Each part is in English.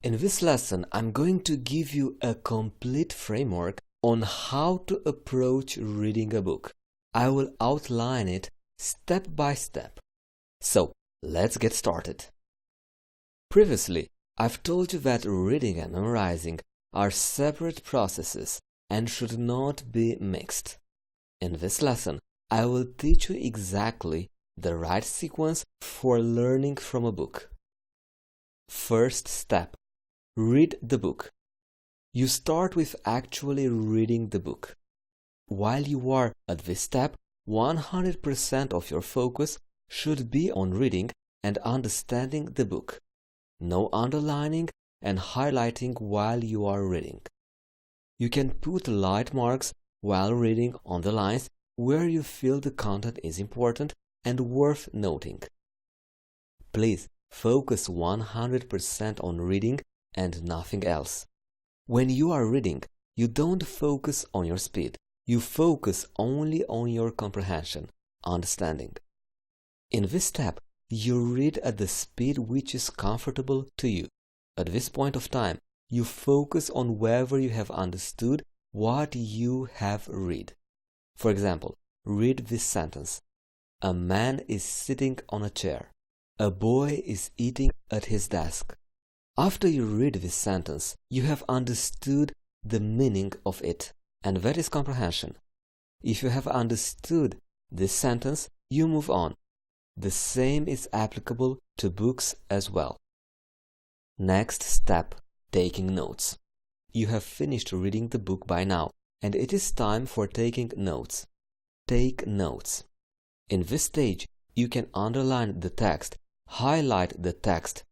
In this lesson, I'm going to give you a complete framework on how to approach reading a book. I will outline it step by step. So, let's get started. Previously, I've told you that reading and memorizing are separate processes and should not be mixed. In this lesson, I will teach you exactly the right sequence for learning from a book. First step. Read the book. You start with actually reading the book. While you are at this step, 100% of your focus should be on reading and understanding the book. No underlining and highlighting while you are reading. You can put light marks while reading on the lines where you feel the content is important and worth noting. Please focus 100% on reading and nothing else. When you are reading, you don't focus on your speed. You focus only on your comprehension, understanding. In this step, you read at the speed which is comfortable to you. At this point of time, you focus on whether you have understood what you have read. For example, read this sentence. A man is sitting on a chair. A boy is eating at his desk. After you read this sentence, you have understood the meaning of it, and that is comprehension. If you have understood this sentence, you move on. The same is applicable to books as well. Next step, taking notes. You have finished reading the book by now, and it is time for taking notes. Take notes. In this stage, you can underline the text, highlight the text.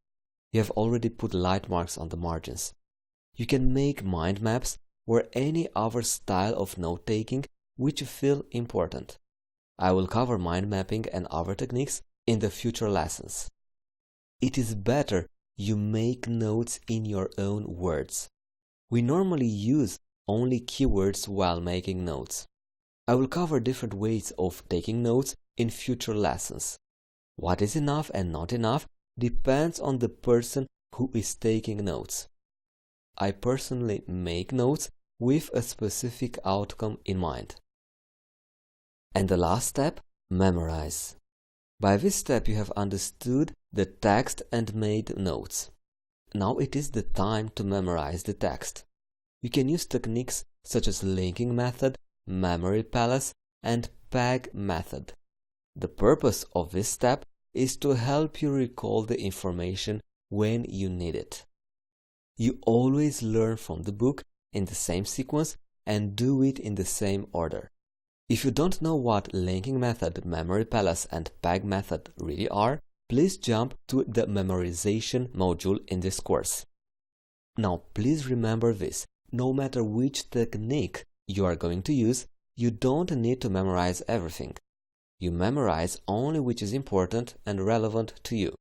You have already put light marks on the margins. You can make mind maps or any other style of note-taking which you feel important. I will cover mind mapping and other techniques in the future lessons. It is better you make notes in your own words. We normally use only keywords while making notes. I will cover different ways of taking notes in future lessons. What is enough and not enough depends on the person who is taking notes. I personally make notes with a specific outcome in mind. And the last step, memorize. By this step you have understood the text and made notes. Now it is the time to memorize the text. You can use techniques such as linking method, memory palace, and PEG method. The purpose of this step is to help you recall the information when you need it. You always learn from the book in the same sequence and do it in the same order. If you don't know what linking method, memory palace, and PEG method really are, please jump to the memorization module in this course. Now please remember this, no matter which technique you are going to use, you don't need to memorize everything. You memorize only which is important and relevant to you.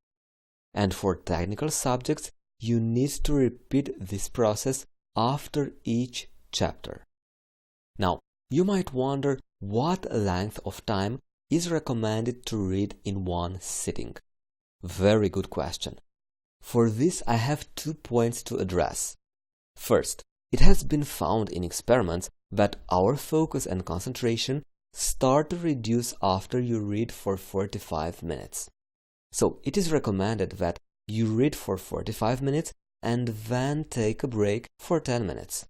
And for technical subjects, you need to repeat this process after each chapter. Now, you might wonder what length of time is recommended to read in one sitting. Very good question. For this, I have 2 points to address. First, it has been found in experiments that our focus and concentration start to reduce after you read for 45 minutes. So it is recommended that you read for 45 minutes and then take a break for 10 minutes.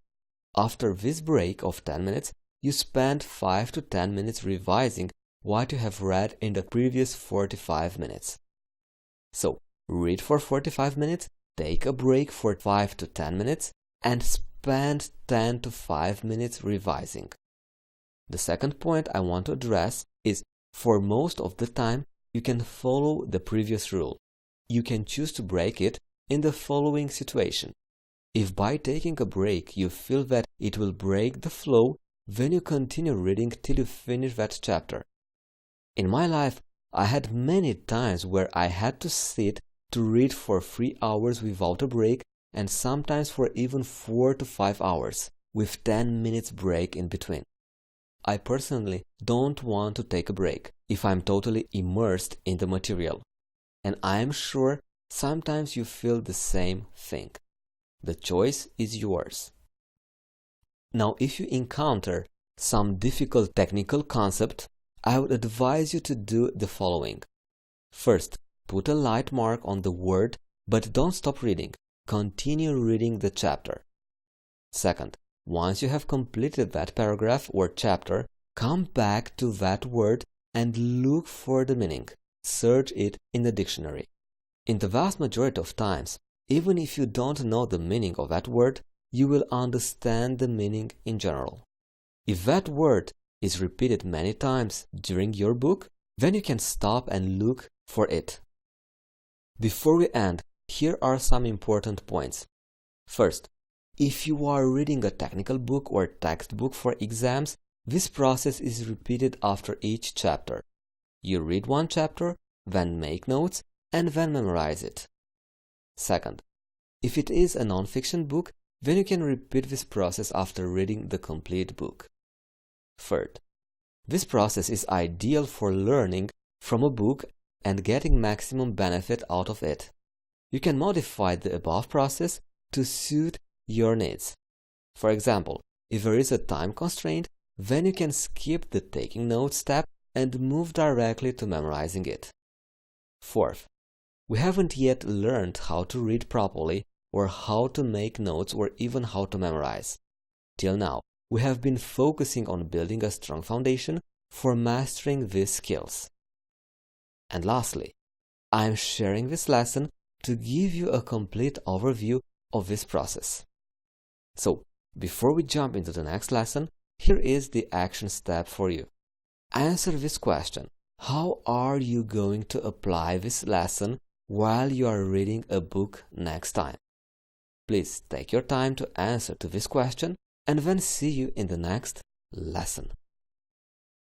After this break of 10 minutes, you spend 5 to 10 minutes revising what you have read in the previous 45 minutes. So read for 45 minutes, take a break for 5 to 10 minutes, and spend 10 to 5 minutes revising. The second point I want to address is, for most of the time, you can follow the previous rule. You can choose to break it in the following situation. If by taking a break you feel that it will break the flow, then you continue reading till you finish that chapter. In my life, I had many times where I had to sit to read for 3 hours without a break, and sometimes for even 4 to 5 hours, with 10 minutes break in between. I personally don't want to take a break if I'm totally immersed in the material. And I'm sure sometimes you feel the same thing. The choice is yours. Now, if you encounter some difficult technical concept, I would advise you to do the following. First, put a light mark on the word, but don't stop reading. Continue reading the chapter. Second, once you have completed that paragraph or chapter, come back to that word and look for the meaning. Search it in the dictionary. In the vast majority of times, even if you don't know the meaning of that word, you will understand the meaning in general. If that word is repeated many times during your book, then you can stop and look for it. Before we end, here are some important points. First, if you are reading a technical book or textbook for exams, this process is repeated after each chapter. You read one chapter, then make notes, and then memorize it. Second, if it is a non-fiction book, then you can repeat this process after reading the complete book. Third, this process is ideal for learning from a book and getting maximum benefit out of it. You can modify the above process to suit your needs. For example, if there is a time constraint, then you can skip the taking notes step and move directly to memorizing it. Fourth, we haven't yet learned how to read properly or how to make notes or even how to memorize. Till now, we have been focusing on building a strong foundation for mastering these skills. And lastly, I am sharing this lesson to give you a complete overview of this process. So, before we jump into the next lesson, here is the action step for you. Answer this question. How are you going to apply this lesson while you are reading a book next time? Please take your time to answer to this question and then see you in the next lesson.